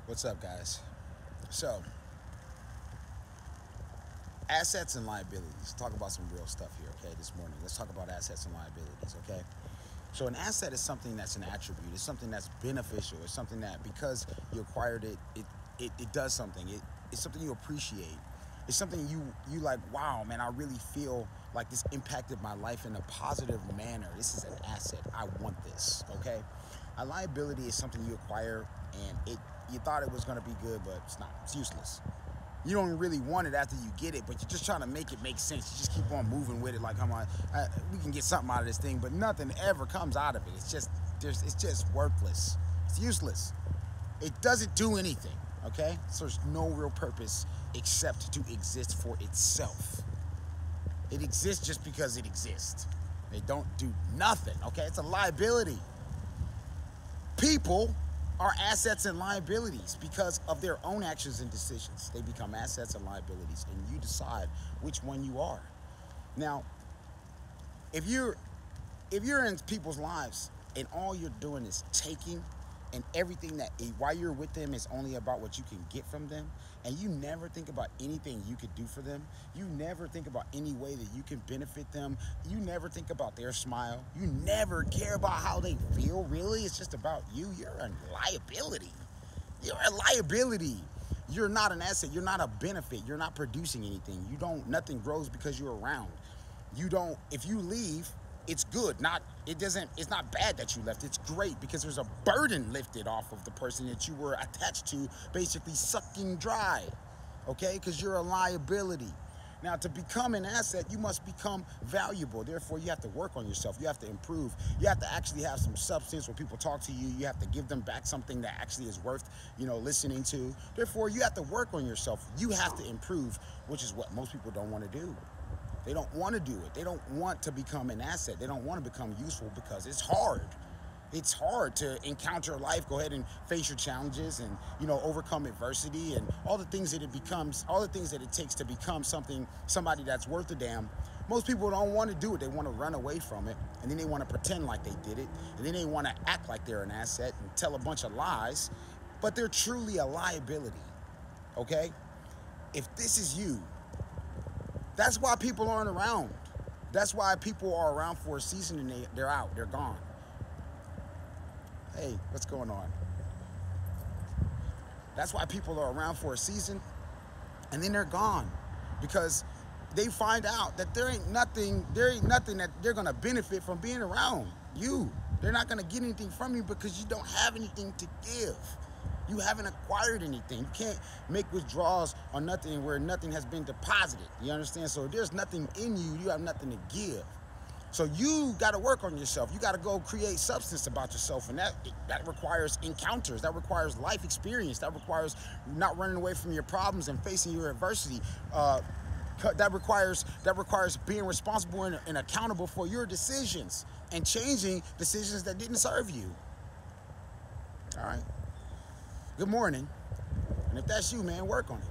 What's up, guys? So, assets and liabilities. Talk about some real stuff here, okay, this morning. Let's talk about assets and liabilities, okay? So, an asset is something that's an attribute. It's something that's beneficial. It's something that because you acquired it, it does something. It's something you appreciate. It's something you like, wow, man, I really feel like this impacted my life in a positive manner. This is an asset. I want this, okay? A liability is something you acquire and you thought it was going to be good, but it's not. It's useless. You don't really want it after you get it, but you're just trying to make it make sense. You just keep on moving with it, like, come on, we can get something out of this thing, but nothing ever comes out of it. It's just worthless. It's useless. It doesn't do anything, okay? So there's no real purpose except to exist for itself. It exists just because it exists. They don't do nothing, okay? It's a liability. People are assets and liabilities because of their own actions and decisions. They become assets and liabilities, and you decide which one you are. Now, if you're in people's lives and all you're doing is taking, and everything that while you're with them is only about what you can get from them, and you never think about anything you could do for them, you never think about any way that you can benefit them, you never think about their smile, you never care about how they feel, really, it's just about you. You're a liability. You're a liability. You're not an asset. You're not a benefit. You're not producing anything. Nothing grows because you're around. If you leave, it's good. It's not bad that you left. It's great because there's a burden lifted off of the person that you were attached to, basically sucking dry, okay? Because you're a liability. Now, to become an asset, you must become valuable. Therefore, you have to work on yourself. You have to improve. You have to actually have some substance. When people talk to you, you have to give them back something that actually is worth, listening to. Therefore, you have to work on yourself. You have to improve, which is what most people don't want to do. They don't want to do it. They don't want to become an asset. They don't want to become useful because it's hard. It's hard to encounter life, go ahead and face your challenges and, overcome adversity and all the things that it takes to become somebody that's worth a damn. Most people don't want to do it. They want to run away from it, and then they want to pretend like they did it, and then they want to act like they're an asset and tell a bunch of lies, but they're truly a liability, okay? If this is you, that's why people aren't around. That's why people are around for a season and they're out, they're gone. Hey, what's going on? That's why people are around for a season and then they're gone, because they find out that there ain't nothing that they're gonna benefit from being around you. They're not gonna get anything from you because you don't have anything to give. You haven't acquired anything. You can't make withdrawals on nothing where nothing has been deposited. You understand? So if there's nothing in you, you have nothing to give. So you got to work on yourself. You got to go create substance about yourself, and that requires encounters. That requires life experience. That requires not running away from your problems and facing your adversity. That requires being responsible and accountable for your decisions and changing decisions that didn't serve you. All right. Good morning. And if that's you, man, work on it.